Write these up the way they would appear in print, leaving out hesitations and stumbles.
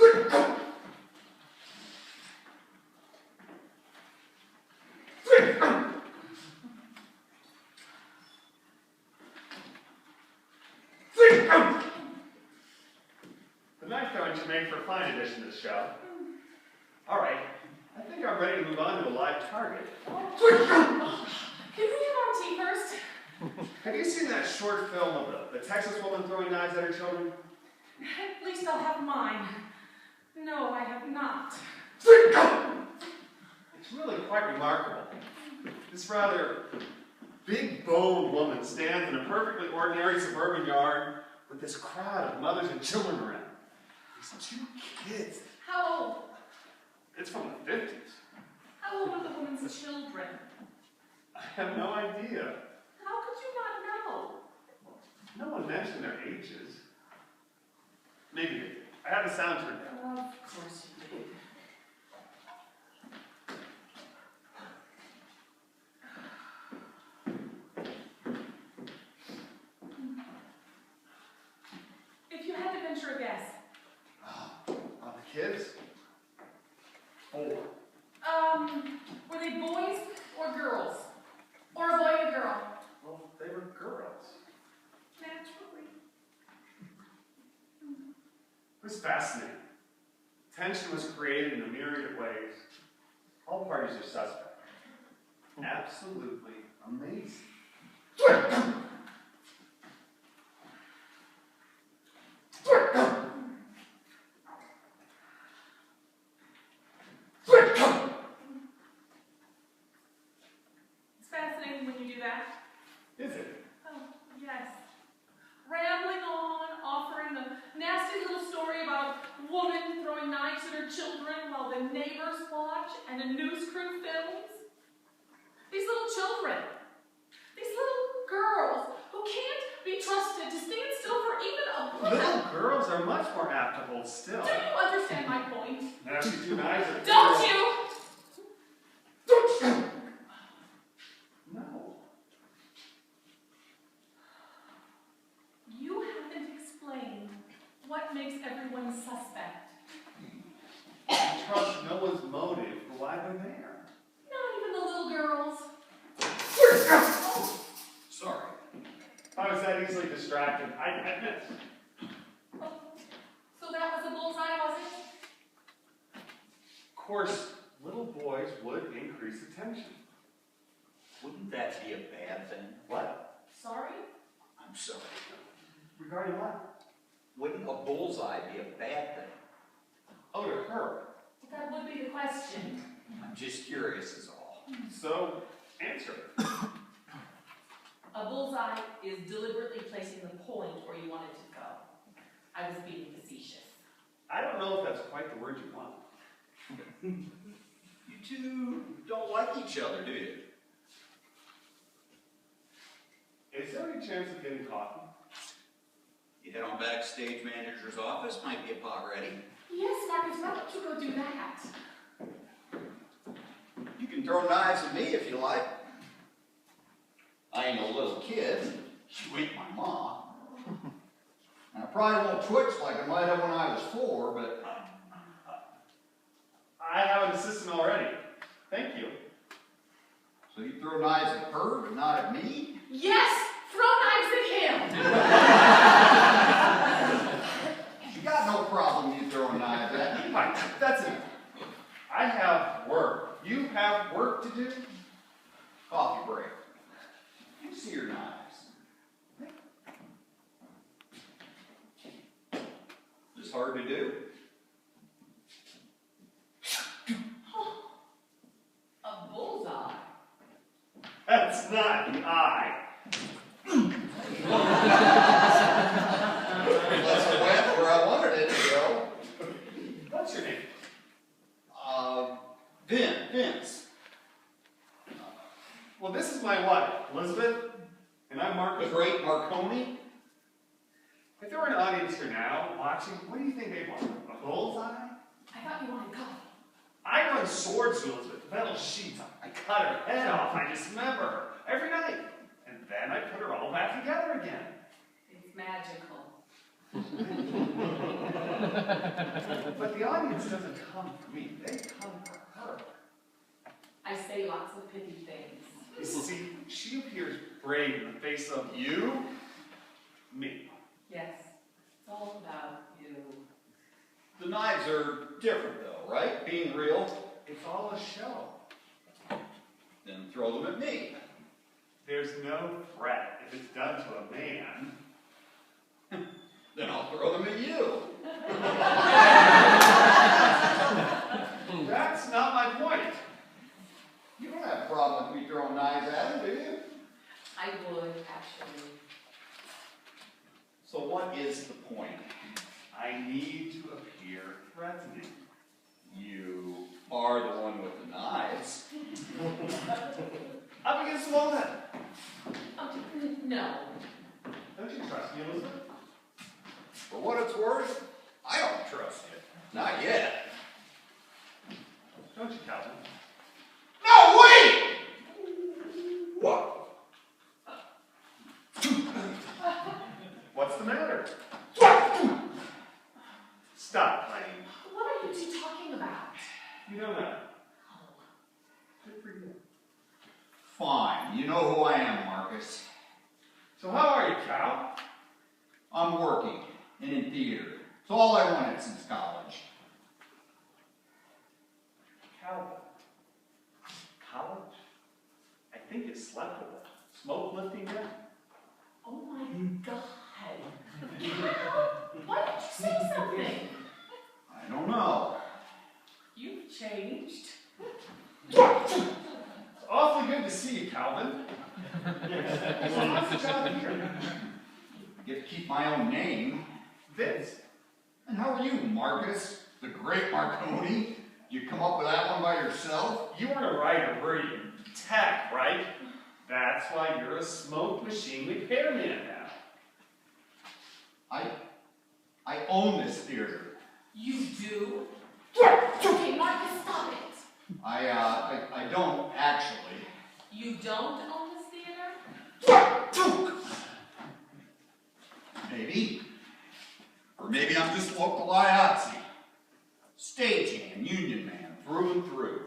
The knife throwing should make for a fine addition to the show. All right, I think I'm ready to move on to a live target. Can we have our tea first? Have you seen that short film of the Texas woman throwing knives at her children? At least I'll have mine. No, I have not. It's really quite remarkable. This rather big-boned woman stands in a perfectly ordinary suburban yard with this crowd of mothers and children around. These two kids. How old? It's from the 50s. How old are the woman's children? I have no idea. How could you not know? No one mentioned their ages. Maybe they did. I have the sound turned down. Of course you did. If you had to venture a guess. The kids? 4. Were they boys or girls? Or a boy and a girl? Well, they were girls. Naturally. It was fascinating. Tension was created in a myriad of ways. All parties are suspect. Absolutely amazing. It's fascinating when you do that. Is it? Oh, yes. Rambling on, offering a nasty little story about a woman throwing knives at her children while the neighbors watch and a news crew films. These little children, these little girls who can't be trusted to stand still for even a blink. Little girls are much more apt to hold still. Do you understand my point? Now she two knives at Don't you? No. You haven't explained what makes everyone suspect. I trust no one's motive for why they're there. Not even the little girls. Sorry. I was that easily distracted. I missed. Oh, so that was a bullseye, was it? Of course, little boys would increase attention. Wouldn't that be a bad thing? What? Sorry? I'm sorry. Regarding what? Wouldn't a bullseye be a bad thing? Oh, to her. That would be the question. I'm just curious is all. So, answer it. A bullseye is deliberately placing the point where you want it to go. I was being facetious. I don't know if that's quite the word you want. You two don't like each other, do you? Is there any chance of getting coffee? You head on backstage manager's office, might be a pot ready. Yes, Marcus, why don't you go do that? You can throw knives at me if you like. I ain't no little kid. You ain't my mom. And I probably won't twitch like I might have when I was 4, but... I have an assistant already. Thank you. So you throw knives at her, but not at me? Yes! Throw knives at him! You got no problem you throwing knives at me. Fine, that's it. I have work. You have work to do? Coffee break. You see your knives. This hard to do? A bullseye. That's not an eye. That's a wet where I wanted it to go. What's your name? Vince. Well, this is my wife, Elizabeth, and I'm The Marcus. great Marconi. If there were an audience here now watching, what do you think they'd want? A bullseye? I thought you wanted coffee. I run swords to Elizabeth, metal sheets. I cut her head off. I dismember her every night. And then I put her all back together again. It's magical. But the audience doesn't come for me, they come for her. I say lots of pithy things. You see, she appears brave in the face of you, me. Yes, it's all about you. The knives are different though, right? Being real, It's all a show. then throw them at me. There's no threat if it's done to a man. Then I'll throw them at you. That's not my point. You don't have a problem with me throwing knives at him, do you? I would, actually. So what is the point? I need to appear threatening. You are the one with the knives. Up against the wall then. No. Don't you trust me, Elizabeth? For what it's worth, I don't trust you. Not yet. Don't you, Calvin? No, wait! What? What's the matter? Stop playing. What are you two talking about? You don't know. Oh, Good for you. Fine, you know who I am, Marcus. So how are you, Cal? I'm working and in theater. It's all I wanted since college. Calvin. College? I think you slept with it. Smoke lifting yet? oh my God. Cal, why didn't you say something? I don't know. You've changed. It's awfully good to see you, Calvin. So how's the job here? I get to keep my own name. Vince. And how are you, Marcus? The great Marconi? You come up with that one by yourself? You weren't a writer, were you? Tech, right? That's why you're a smoke machine repairman now. I own this theater. You do? Okay, Marcus, stop it. I don't actually. You don't own this theater? Maybe. Or maybe I'm just local IATSE. Stagehand, union man, through and through.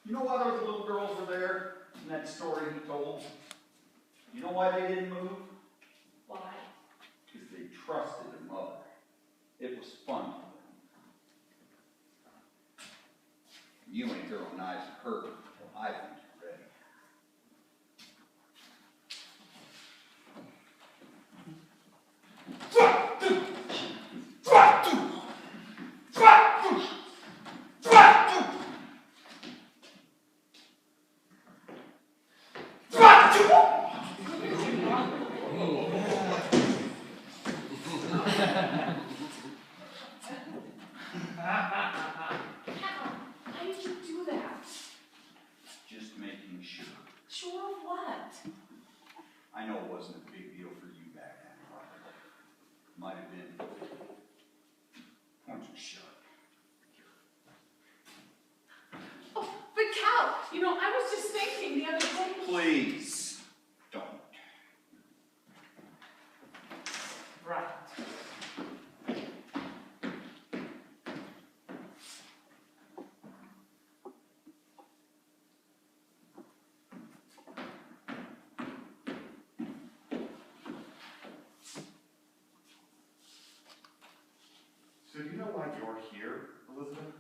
You know why those little girls were there in that story he told? You know why they didn't move? Why? Because they trusted their mother. It was fun for them. You ain't throwing knives at her until I think you're ready. Cal, why did you do that? Just making sure. Sure of what? I know it wasn't a big deal for you back then, Robert. Might have been. Why don't you shut? Oh, but Cal, I was just thinking the other day. Please, don't. Right. So do you know why you're here, Elizabeth?